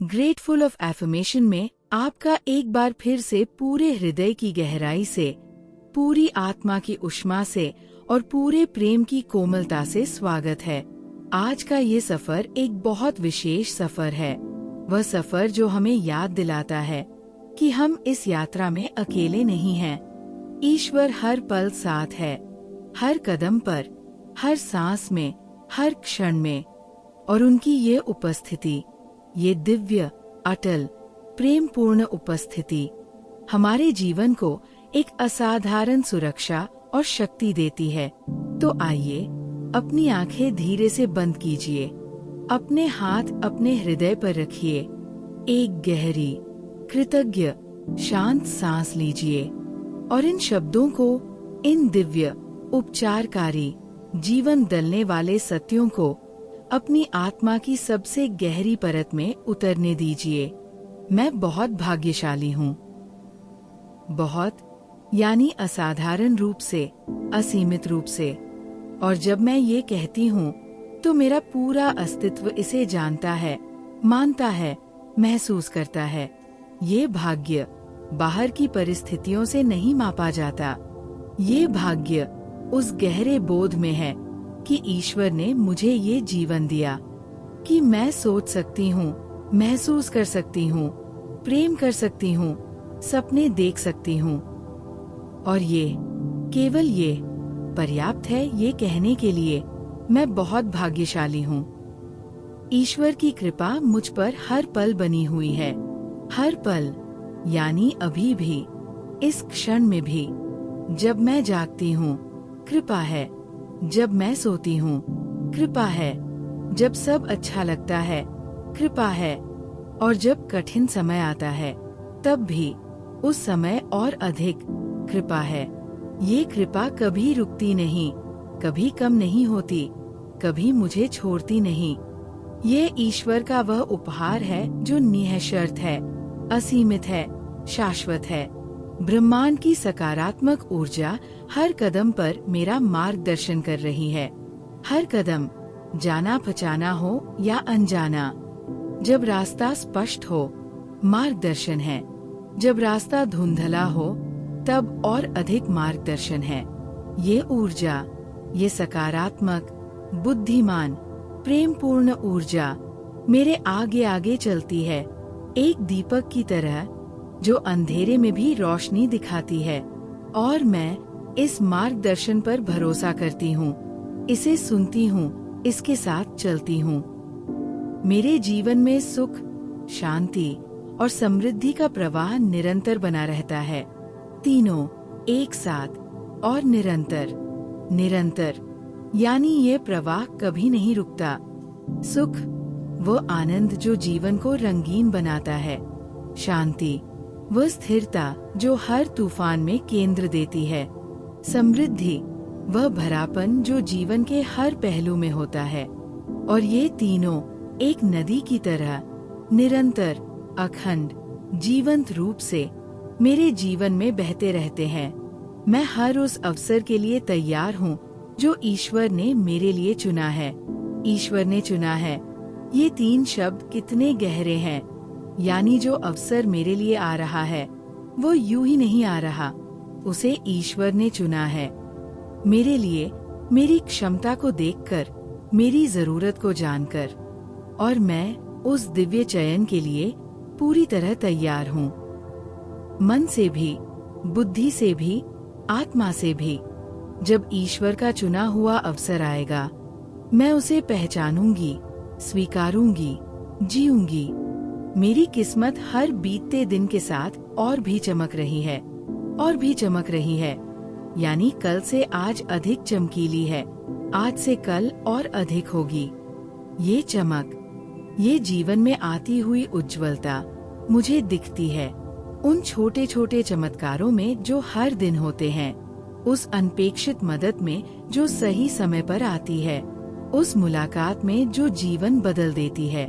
Grateful of affirmation में आपका एक बार फिर से पूरे हृदय की गहराई से, पूरी आत्मा की उष्मा से और पूरे प्रेम की कोमलता से स्वागत है। आज का ये सफर एक बहुत विशेष सफर है। वह सफर जो हमें याद दिलाता है कि हम इस यात्रा में अकेले नहीं हैं। ईश्वर हर पल साथ है, हर कदम पर, हर सांस में, हर क्षण में। और उनकी ये उपस्थिति, ये दिव्य, अटल, प्रेमपूर्ण उपस्थिति हमारे जीवन को एक असाधारण सुरक्षा और शक्ति देती है। तो आइए अपनी आंखें धीरे से बंद कीजिए, अपने हाथ अपने हृदय पर रखिए, एक गहरी, कृतज्ञ, शांत सांस लीजिए और इन शब्दों को, इन दिव्य, उपचारकारी, जीवन दलने वाले सत्यों को अपनी आत्मा की सबसे गहरी परत में उतरने दीजिए। मैं बहुत भाग्यशाली हूँ। बहुत यानी असाधारण रूप से, असीमित रूप से। और जब मैं ये कहती हूँ तो मेरा पूरा अस्तित्व इसे जानता है, मानता है, महसूस करता है। ये भाग्य बाहर की परिस्थितियों से नहीं मापा जाता। ये भाग्य उस गहरे बोध में है कि ईश्वर ने मुझे ये जीवन दिया, कि मैं सोच सकती हूँ, महसूस कर सकती हूँ, प्रेम कर सकती हूँ, सपने देख सकती हूँ। और ये, केवल ये पर्याप्त है ये कहने के लिए मैं बहुत भाग्यशाली हूँ। ईश्वर की कृपा मुझ पर हर पल बनी हुई है। हर पल यानी अभी भी, इस क्षण में भी। जब मैं जागती हूँ, कृपा है। जब मैं सोती हूँ, कृपा है। जब सब अच्छा लगता है, कृपा है। और जब कठिन समय आता है, तब भी, उस समय और अधिक, कृपा है। ये कृपा कभी रुकती नहीं, कभी कम नहीं होती, कभी मुझे छोड़ती नहीं। ये ईश्वर का वह उपहार है जो निःशर्त है, असीमित है, शाश्वत है। ब्रह्मांड की सकारात्मक ऊर्जा हर कदम पर मेरा मार्गदर्शन कर रही है। हर कदम, जाना पहचाना हो या अनजाना। जब रास्ता स्पष्ट हो, मार्गदर्शन है। जब रास्ता धुंधला हो, तब और अधिक मार्गदर्शन है। ये ऊर्जा, ये सकारात्मक, बुद्धिमान, प्रेमपूर्ण ऊर्जा मेरे आगे आगे चलती है, एक दीपक की तरह जो अंधेरे में भी रोशनी दिखाती है। और मैं इस मार्गदर्शन पर भरोसा करती हूँ, इसे सुनती हूँ, इसके साथ चलती हूँ। मेरे जीवन में सुख, शांति और समृद्धि का प्रवाह निरंतर बना रहता है। तीनों एक साथ और निरंतर। निरंतर यानी ये प्रवाह कभी नहीं रुकता। सुख, वो आनंद जो जीवन को रंगीन बनाता है। शांति, वह स्थिरता जो हर तूफान में केंद्र देती है। समृद्धि, वह भरापन जो जीवन के हर पहलू में होता है। और ये तीनों एक नदी की तरह निरंतर, अखंड, जीवंत रूप से मेरे जीवन में बहते रहते हैं। मैं हर उस अवसर के लिए तैयार हूँ जो ईश्वर ने मेरे लिए चुना है। ईश्वर ने चुना है, ये तीन शब्द कितने गहरे हैं। यानी जो अवसर मेरे लिए आ रहा है, वो यूं ही नहीं आ रहा, उसे ईश्वर ने चुना है। मेरे लिए, मेरी क्षमता को देखकर, मेरी जरूरत को जानकर। और मैं उस दिव्य चयन के लिए पूरी तरह तैयार हूँ। मन से भी, बुद्धि से भी, आत्मा से भी। जब ईश्वर का चुना हुआ अवसर आएगा, मैं उसे पहचानूंगी, स्वीकारूंगी, जीऊंगी। मेरी किस्मत हर बीतते दिन के साथ और भी चमक रही है, और भी चमक रही है। यानी कल से आज अधिक चमकीली है, आज से कल और अधिक होगी। ये चमक, ये जीवन में आती हुई उज्ज्वलता मुझे दिखती है उन छोटे छोटे चमत्कारों में जो हर दिन होते हैं, उस अनपेक्षित मदद में जो सही समय पर आती है, उस मुलाकात में जो जीवन बदल देती है,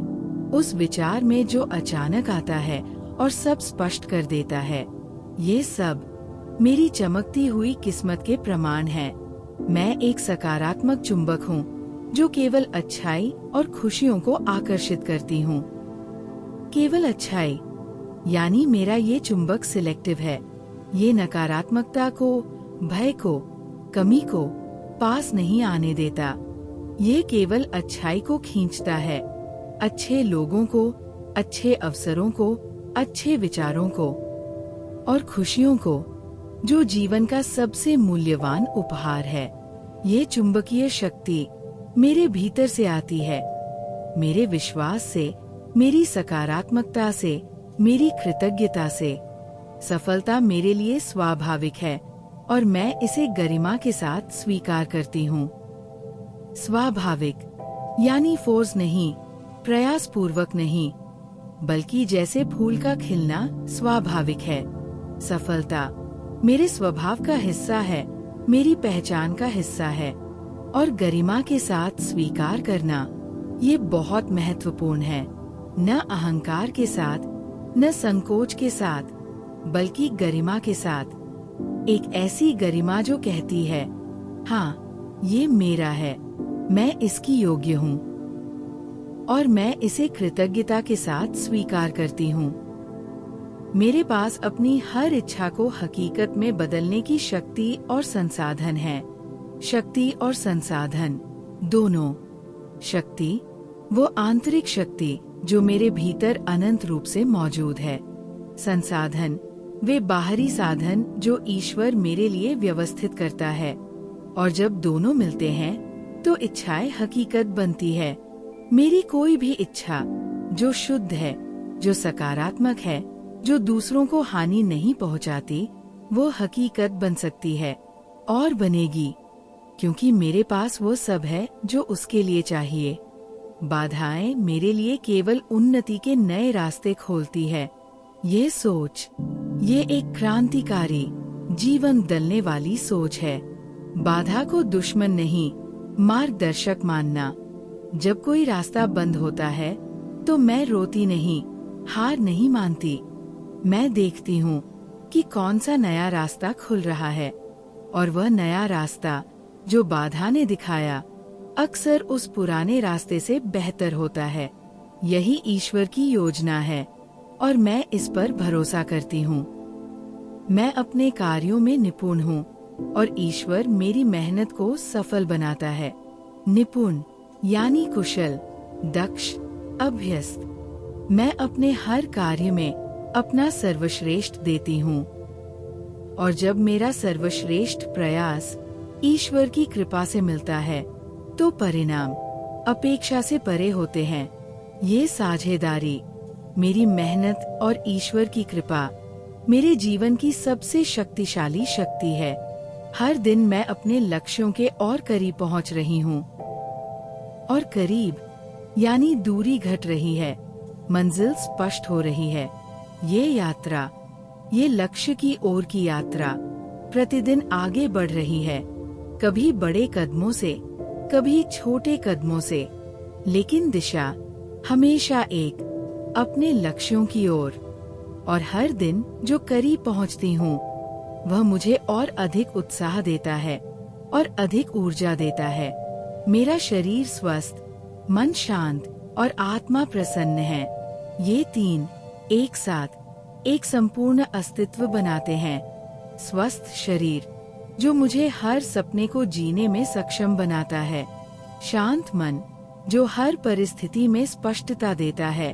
उस विचार में जो अचानक आता है और सब स्पष्ट कर देता है। ये सब मेरी चमकती हुई किस्मत के प्रमाण हैं। मैं एक सकारात्मक चुंबक हूँ जो केवल अच्छाई और खुशियों को आकर्षित करती हूँ। केवल अच्छाई, यानी मेरा ये चुंबक सिलेक्टिव है। ये नकारात्मकता को, भय को, कमी को पास नहीं आने देता। ये केवल अच्छाई को खींचता है, अच्छे लोगों को, अच्छे अवसरों को, अच्छे विचारों को और खुशियों को, जो जीवन का सबसे मूल्यवान उपहार है। ये चुंबकीय शक्ति मेरे भीतर से आती है, मेरे विश्वास से, मेरी सकारात्मकता से, मेरी कृतज्ञता से। सफलता मेरे लिए स्वाभाविक है और मैं इसे गरिमा के साथ स्वीकार करती हूँ। स्वाभाविक यानी फोर्स नहीं, प्रयास पूर्वक नहीं, बल्कि जैसे फूल का खिलना स्वाभाविक है। सफलता मेरे स्वभाव का हिस्सा है, मेरी पहचान का हिस्सा है और गरिमा के साथ स्वीकार करना ये बहुत महत्वपूर्ण है। न अहंकार के साथ, न संकोच के साथ, बल्कि गरिमा के साथ। एक ऐसी गरिमा जो कहती है, हाँ ये मेरा है, मैं इसकी योग्य हूँ और मैं इसे कृतज्ञता के साथ स्वीकार करती हूँ। मेरे पास अपनी हर इच्छा को हकीकत में बदलने की शक्ति और संसाधन है। शक्ति और संसाधन दोनों। शक्ति वो आंतरिक शक्ति जो मेरे भीतर अनंत रूप से मौजूद है। संसाधन वे बाहरी साधन जो ईश्वर मेरे लिए व्यवस्थित करता है। और जब दोनों मिलते हैं तो इच्छाएं हकीकत बनती है। मेरी कोई भी इच्छा जो शुद्ध है, जो सकारात्मक है, जो दूसरों को हानि नहीं पहुंचाती, वो हकीकत बन सकती है और बनेगी, क्योंकि मेरे पास वो सब है जो उसके लिए चाहिए। बाधाएं मेरे लिए केवल उन्नति के नए रास्ते खोलती है। ये सोच, ये एक क्रांतिकारी, जीवन बदलने वाली सोच है। बाधा को दुश्मन नहीं, मार्गदर्शक मानना। जब कोई रास्ता बंद होता है तो मैं रोती नहीं, हार नहीं मानती। मैं देखती हूँ कि कौन सा नया रास्ता खुल रहा है और वह नया रास्ता जो बाधा ने दिखाया अक्सर उस पुराने रास्ते से बेहतर होता है। यही ईश्वर की योजना है और मैं इस पर भरोसा करती हूँ। मैं अपने कार्यों में निपुण हूँ और ईश्वर मेरी मेहनत को सफल बनाता है। निपुण यानी कुशल, दक्ष, अभ्यस्त। मैं अपने हर कार्य में अपना सर्वश्रेष्ठ देती हूँ और जब मेरा सर्वश्रेष्ठ प्रयास ईश्वर की कृपा से मिलता है तो परिणाम अपेक्षा से परे होते हैं। ये साझेदारी, मेरी मेहनत और ईश्वर की कृपा मेरे जीवन की सबसे शक्तिशाली शक्ति है। हर दिन मैं अपने लक्ष्यों के और करीब पहुंच रही हूँ। और करीब यानी दूरी घट रही है, मंजिल स्पष्ट हो रही है। ये यात्रा, ये लक्ष्य की ओर की यात्रा प्रतिदिन आगे बढ़ रही है, कभी बड़े कदमों से, कभी छोटे कदमों से, लेकिन दिशा हमेशा एक, अपने लक्ष्यों की ओर। और हर दिन जो करीब पहुंचती हूँ वह मुझे और अधिक उत्साह देता है और अधिक ऊर्जा देता है। मेरा शरीर स्वस्थ, मन शांत और आत्मा प्रसन्न है। ये तीन एक साथ एक संपूर्ण अस्तित्व बनाते हैं। स्वस्थ शरीर जो मुझे हर सपने को जीने में सक्षम बनाता है। शांत मन जो हर परिस्थिति में स्पष्टता देता है,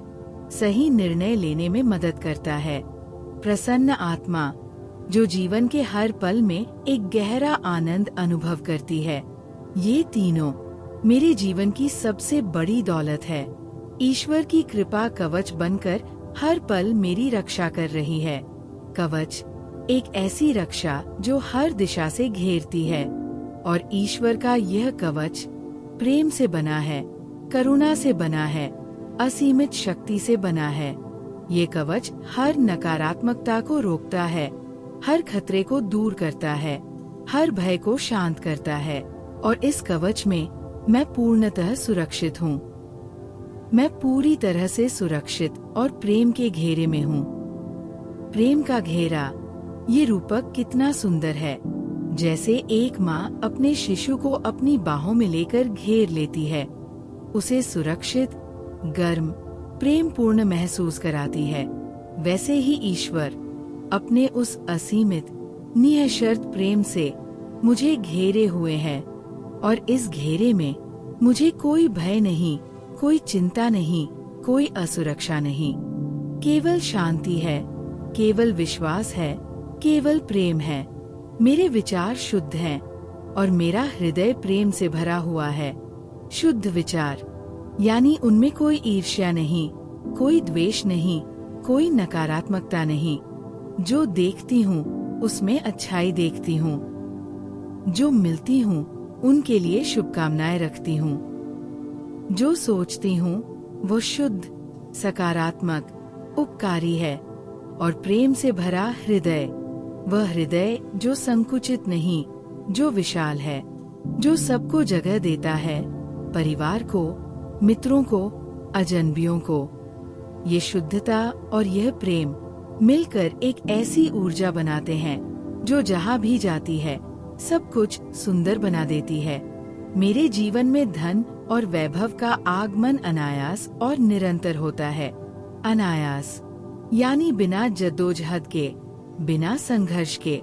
सही निर्णय लेने में मदद करता है। प्रसन्न आत्मा जो जीवन के हर पल में एक गहरा आनंद अनुभव करती है। ये तीनों मेरे जीवन की सबसे बड़ी दौलत है। ईश्वर की कृपा कवच बनकर हर पल मेरी रक्षा कर रही है। कवच एक ऐसी रक्षा जो हर दिशा से घेरती है और ईश्वर का यह कवच प्रेम से बना है, करुणा से बना है, असीमित शक्ति से बना है। ये कवच हर नकारात्मकता को रोकता है, हर खतरे को दूर करता है, हर भय को शांत करता है और इस कवच में मैं पूर्णतः सुरक्षित हूँ। मैं पूरी तरह से सुरक्षित और प्रेम के घेरे में हूँ। प्रेम का घेरा, ये रूपक कितना सुंदर है। जैसे एक माँ अपने शिशु को अपनी बाहों में लेकर घेर लेती है, उसे सुरक्षित, गर्म, प्रेम पूर्ण महसूस कराती है, वैसे ही ईश्वर अपने उस असीमित निःशर्त प्रेम से मुझे घेरे हुए हैं और इस घेरे में मुझे कोई भय नहीं, कोई चिंता नहीं, कोई असुरक्षा नहीं। केवल शांति है, केवल विश्वास है, केवल प्रेम है। मेरे विचार शुद्ध हैं और मेरा हृदय प्रेम से भरा हुआ है। शुद्ध विचार यानी उनमें कोई ईर्ष्या नहीं, कोई द्वेष नहीं, कोई नकारात्मकता नहीं। जो देखती हूँ उसमें अच्छाई देखती हूँ, जो मिलती हूँ उनके लिए शुभकामनाएं रखती हूँ। जो सोचती हूँ वो शुद्ध, सकारात्मक, उपकारी है और प्रेम से भरा हृदय, वह हृदय जो संकुचित नहीं, जो विशाल है, जो सबको जगह देता है, परिवार को, मित्रों को, अजनबियों को। ये शुद्धता और यह प्रेम मिलकर एक ऐसी ऊर्जा बनाते हैं जो जहाँ भी जाती है सब कुछ सुंदर बना देती है। मेरे जीवन में धन और वैभव का आगमन अनायास और निरंतर होता है। अनायास यानी बिना जद्दोजहद के, बिना संघर्ष के।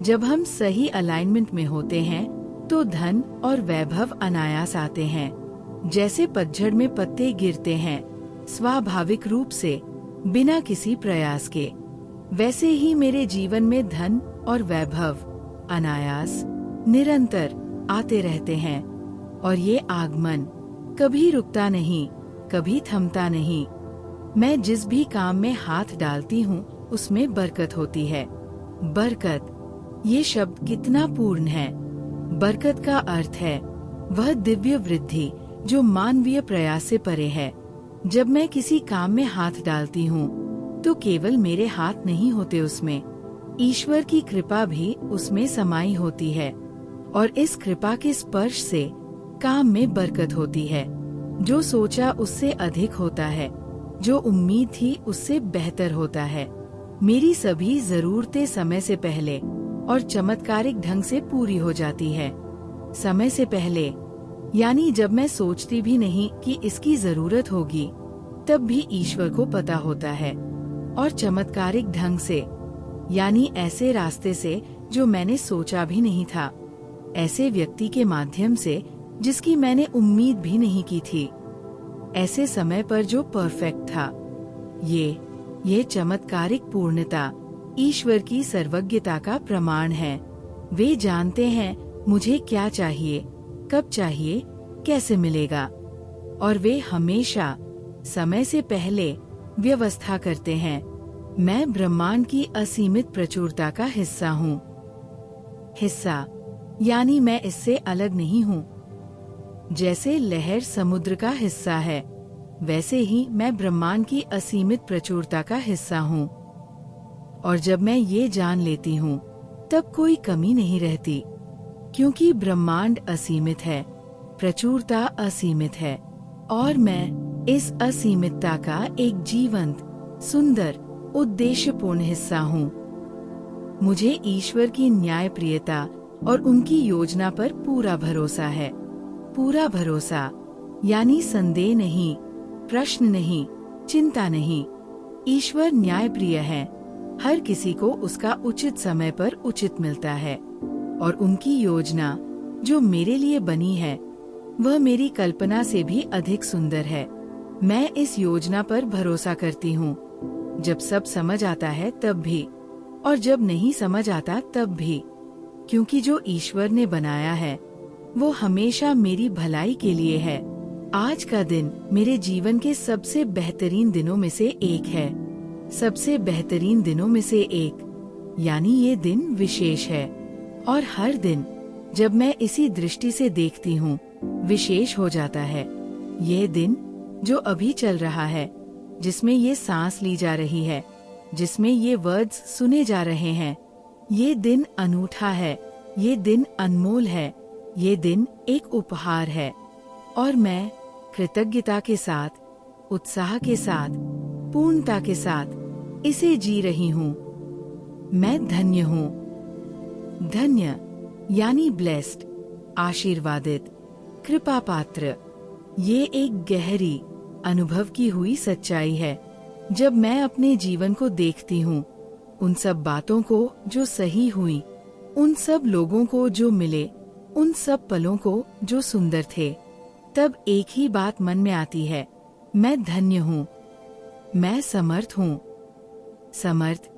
जब हम सही अलाइनमेंट में होते हैं तो धन और वैभव अनायास आते हैं। जैसे पतझड़ में पत्ते गिरते हैं स्वाभाविक रूप से, बिना किसी प्रयास के, वैसे ही मेरे जीवन में धन और वैभव अनायास निरंतर आते रहते हैं। और ये आगमन कभी रुकता नहीं, कभी थमता नहीं। मैं जिस भी काम में हाथ डालती हूँ उसमें बरकत होती है। बरकत, ये शब्द कितना पूर्ण है। बरकत का अर्थ है वह दिव्य वृद्धि जो मानवीय प्रयास से परे है। जब मैं किसी काम में हाथ डालती हूँ तो केवल मेरे हाथ नहीं होते उसमें, ईश्वर की कृपा भी उसमें समाई होती है और इस कृपा के स्पर्श से काम में बरकत होती है। जो सोचा उससे अधिक होता है, जो उम्मीद थी उससे बेहतर होता है। मेरी सभी जरूरतें समय से पहले और चमत्कारिक ढंग से पूरी हो जाती है। समय से पहले यानी जब मैं सोचती भी नहीं कि इसकी जरूरत होगी, तब भी ईश्वर को पता होता है। और चमत्कारिक ढंग से यानी ऐसे रास्ते से जो मैंने सोचा भी नहीं था, ऐसे व्यक्ति के माध्यम से जिसकी मैंने उम्मीद भी नहीं की थी, ऐसे समय पर जो परफेक्ट था। ये चमत्कारिक पूर्णता ईश्वर की सर्वज्ञता का प्रमाण है। वे जानते हैं मुझे क्या चाहिए, कब चाहिए, कैसे मिलेगा, और वे हमेशा समय से पहले व्यवस्था करते हैं। मैं ब्रह्मांड की असीमित प्रचुरता का हिस्सा हूँ। हिस्सा यानी मैं इससे अलग नहीं हूँ। जैसे लहर समुद्र का हिस्सा है, वैसे ही मैं ब्रह्मांड की असीमित प्रचुरता का हिस्सा हूँ। और जब मैं ये जान लेती हूँ तब कोई कमी नहीं रहती, क्योंकि ब्रह्मांड असीमित है, प्रचुरता असीमित है और मैं इस असीमितता का एक जीवंत, सुंदर, उद्देश्यपूर्ण हिस्सा हूँ। मुझे ईश्वर की न्यायप्रियता और उनकी योजना पर पूरा भरोसा है। पूरा भरोसा यानी संदेह नहीं, प्रश्न नहीं, चिंता नहीं। ईश्वर न्यायप्रिय है, हर किसी को उसका उचित समय पर उचित मिलता है और उनकी योजना जो मेरे लिए बनी है वह मेरी कल्पना से भी अधिक सुंदर है। मैं इस योजना पर भरोसा करती हूँ, जब सब समझ आता है तब भी और जब नहीं समझ आता तब भी, क्योंकि जो ईश्वर ने बनाया है वो हमेशा मेरी भलाई के लिए है। आज का दिन मेरे जीवन के सबसे बेहतरीन दिनों में से एक है। सबसे बेहतरीन दिनों में से एक यानी ये दिन विशेष है और हर दिन जब मैं इसी दृष्टि से देखती हूँ विशेष हो जाता है। ये दिन जो अभी चल रहा है, जिसमें ये सांस ली जा रही है, जिसमें ये वर्ड्स सुने जा रहे हैं, ये दिन अनूठा है, ये दिन अनमोल है, ये दिन एक उपहार है और मैं कृतज्ञता के साथ, उत्साह के साथ, पूर्णता के साथ इसे जी रही हूँ। मैं धन्य हूँ। धन्य यानी ब्लेस्ड, आशीर्वादित, कृपा पात्र। ये एक गहरी, अनुभव की हुई सच्चाई है। जब मैं अपने जीवन को देखती हूँ, उन सब बातों को जो सही हुई, उन सब लोगों को जो मिले, उन सब पलों को जो सुंदर थे, तब एक ही बात मन में आती है, मैं धन्य हूँ, मैं समर्थ हूँ। समर्थ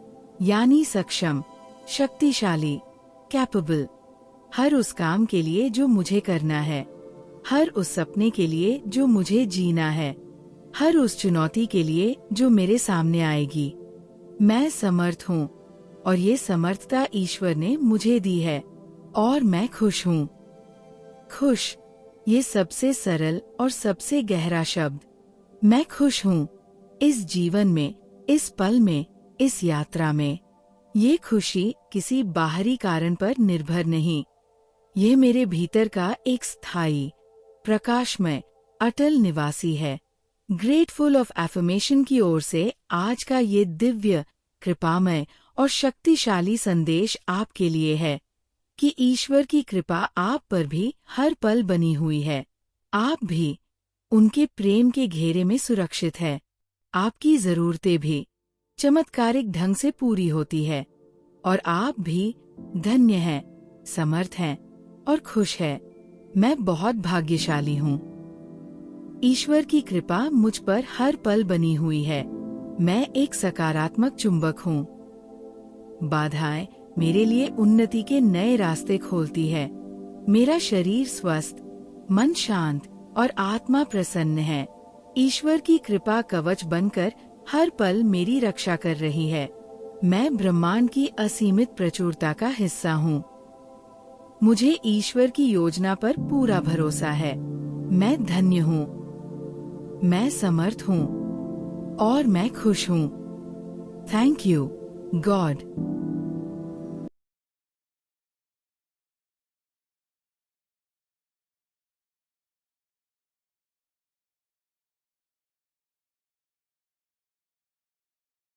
यानी सक्षम, शक्तिशाली, कैपेबल, हर उस काम के लिए जो मुझे करना है, हर उस सपने के लिए जो मुझे जीना है, हर उस चुनौती के लिए जो मेरे सामने आएगी। मैं समर्थ हूँ और ये समर्थता ईश्वर ने मुझे दी है और मैं खुश हूँ। खुश, ये सबसे सरल और सबसे गहरा शब्द। मैं खुश हूँ इस जीवन में, इस पल में, इस यात्रा में। ये खुशी किसी बाहरी कारण पर निर्भर नहीं, ये मेरे भीतर का एक स्थायी, प्रकाशमय, अटल निवासी है। ग्रेटफुल ऑफ एफर्मेशन की ओर से आज का ये दिव्य, कृपामय और शक्तिशाली संदेश आपके लिए है कि ईश्वर की कृपा आप पर भी हर पल बनी हुई है। आप भी उनके प्रेम के घेरे में सुरक्षित है। आपकी जरूरतें भी चमत्कारिक ढंग से पूरी होती है और आप भी धन्य हैं, समर्थ हैं और खुश है। मैं बहुत भाग्यशाली हूँ। ईश्वर की कृपा मुझ पर हर पल बनी हुई है। मैं एक सकारात्मक चुंबक हूँ। बाधाएं मेरे लिए उन्नति के नए रास्ते खोलती है। मेरा शरीर स्वस्थ, मन शांत और आत्मा प्रसन्न है। ईश्वर की कृपा कवच बनकर हर पल मेरी रक्षा कर रही है। मैं ब्रह्मांड की असीमित प्रचुरता का हिस्सा हूँ। मुझे ईश्वर की योजना पर पूरा भरोसा है। मैं धन्य हूँ, मैं समर्थ हूँ और मैं खुश हूँ। Thank you, God.